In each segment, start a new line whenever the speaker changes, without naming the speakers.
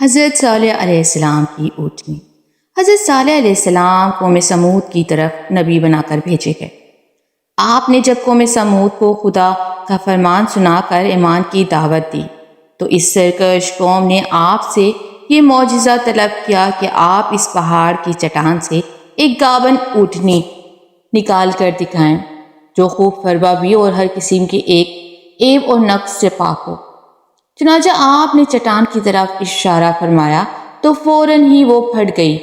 حضرت صالح علیہ السلام کی اونٹنی۔ حضرت صالح علیہ السلام قوم سمود کی طرف نبی بنا کر بھیجے گئے۔ آپ نے جب قوم سمود کو خدا کا فرمان سنا کر ایمان کی دعوت دی تو اس سرکش قوم نے آپ سے یہ معجزہ طلب کیا کہ آپ اس پہاڑ کی چٹان سے ایک گابن اونٹنی نکال کر دکھائیں جو خوب فربہ بھی اور ہر قسم کے ایک عیب اور نقص سے پاک ہو۔ چنانچہ آپ نے چٹان کی طرف اشارہ فرمایا تو فوراً ہی وہ پھٹ گئی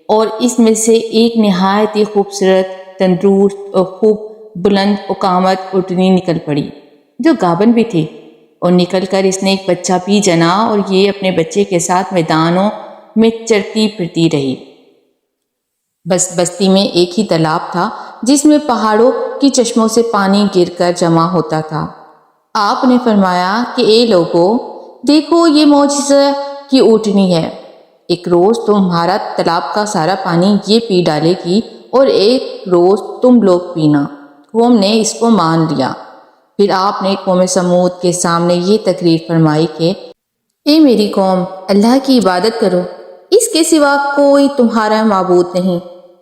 اور اس میں سے ایک نہایت ہی خوبصورت تندرست اور خوب بلند اقامت اونٹنی نکل پڑی جو گابن بھی تھی، اور نکل کر اس نے ایک بچہ بھی جنا اور یہ اپنے بچے کے ساتھ میدانوں میں چرتی پھرتی رہی۔ بس بستی میں ایک ہی تالاب تھا جس میں پہاڑوں کی چشموں سے پانی گر کر جمع ہوتا تھا۔ آپ نے فرمایا کہ اے لوگو، دیکھو یہ معجزہ کی اونٹنی ہے۔ ایک روز تمہارا تالاب کا سارا پانی یہ پی ڈالے گی اور ایک روز تم لوگ پینا۔ قوم نے اس کو مان لیا۔ پھر آپ نے قوم سمود کے سامنے یہ تقریر فرمائی کہ اے میری قوم، اللہ کی عبادت کرو، اس کے سوا کوئی تمہارا معبود نہیں۔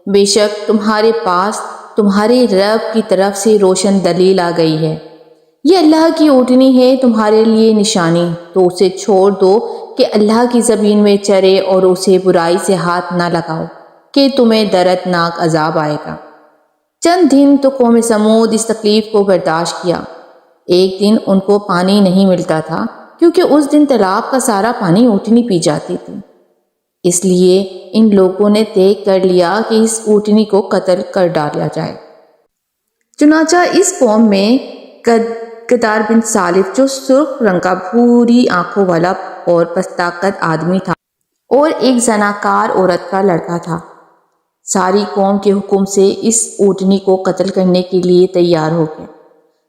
بے شک تمہارے پاس تمہارے رب کی طرف سے روشن دلیل آ گئی ہے۔ یہ اللہ کی اونٹنی ہے تمہارے لیے نشانی، تو اسے چھوڑ دو کہ اللہ کی زمین میں چرے اور اسے برائی سے ہاتھ نہ لگاؤ کہ تمہیں دردناک عذاب آئے گا۔ چند دن تو قوم سمود اس تکلیف کو برداشت کیا۔ ایک دن ان کو پانی نہیں ملتا تھا کیونکہ اس دن تالاب کا سارا پانی اونٹنی پی جاتی تھی۔ اس لیے ان لوگوں نے طے کر لیا کہ اس اونٹنی کو قتل کر ڈالا جائے۔ چنانچہ اس قوم میں قدار بن سالف جو سرخ رنگ کا بھوری آنکھوں والا اور پست طاقت آدمی تھا اور ایک زناکار عورت کا لڑکا تھا، ساری قوم کے حکم سے اس اونٹنی کو قتل کرنے کے لیے تیار ہو گئے۔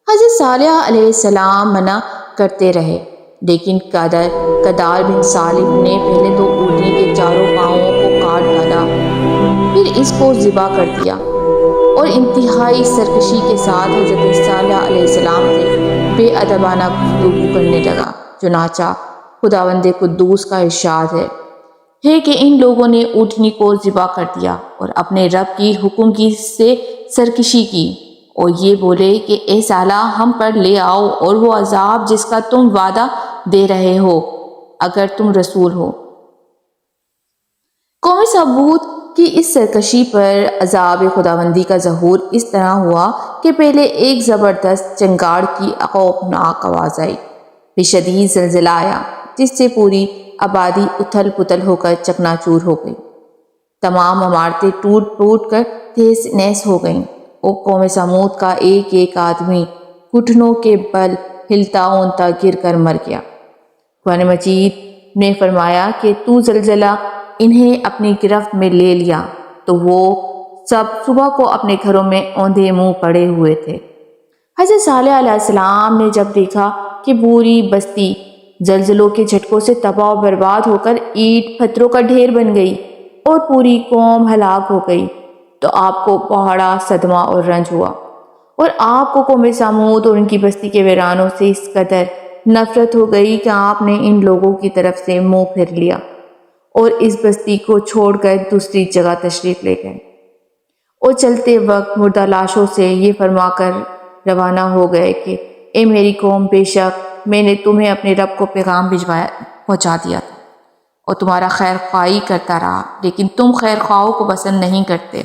حضرت صالح علیہ السلام منع کرتے رہے، لیکن قدار بن سالف نے پہلے تو اونٹنی کے چاروں پاؤں کو کاٹ ڈالا، پھر اس کو ذبح کر دیا اور انتہائی سرکشی کے ساتھ حضرت صالح علیہ السلام سے بے ادبانہ گفتگو کرنے لگا۔ چنانچہ خداوند قدوس کا ارشاد ہے کہ ان لوگوں نے اونٹنی کو ذبح کر دیا اور اپنے رب کی حکم کی سے سرکشی کی، اور یہ بولے کہ اے صالح، ہم پر لے آؤ اور وہ عذاب جس کا تم وعدہ دے رہے ہو اگر تم رسول ہو۔ قوم سمود کی اس سرکشی پر عذاب خداوندی کا ظہور اس طرح ہوا کہ پہلے ایک زبردست چنگاڑ کی خوفناک آواز آئی، پھر شدید زلزلہ آیا جس سے پوری آبادی اتھل پتھل ہو کر چکنا چور ہو گئی۔ تمام عمارتیں ٹوٹ ٹوٹ کر تہس نہس ہو گئیں اور قوم سمود کا ایک ایک آدمی گھٹنوں کے بل ہلتا اونتا گر کر مر گیا۔ قرآن مجید نے فرمایا کہ تو زلزلہ انہیں اپنی گرفت میں لے لیا تو وہ سب صبح کو اپنے گھروں میں اوندھے منہ پڑے ہوئے تھے۔ حضرت صالح علیہ السلام نے جب دیکھا کہ پوری بستی زلزلوں کے جھٹکوں سے تباہ و برباد ہو کر اینٹ پتھروں کا ڈھیر بن گئی اور پوری قوم ہلاک ہو گئی تو آپ کو بڑا صدمہ اور رنج ہوا، اور آپ کو قوم سمود اور ان کی بستی کے ویرانوں سے اس قدر نفرت ہو گئی کہ آپ نے ان لوگوں کی طرف سے منہ پھیر لیا اور اس بستی کو چھوڑ کر دوسری جگہ تشریف لے گئے، اور چلتے وقت مردہ لاشوں سے یہ فرما کر روانہ ہو گئے کہ اے میری قوم، بے شک میں نے تمہیں اپنے رب کو پیغام پہنچا دیا تھا اور تمہارا خیر خواہی کرتا رہا، لیکن تم خیر خواہوں کو پسند نہیں کرتے۔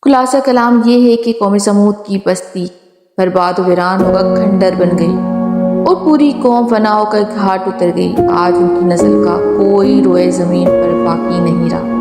خلاصہ کلام یہ ہے کہ قوم سمود کی بستی برباد و ویران ہو کر کھنڈر بن گئی اور پوری قوم فنا ہو کر گھاٹ اتر گئی۔ آج ان کی نسل کا کوئی روئے زمین پر باقی نہیں رہا۔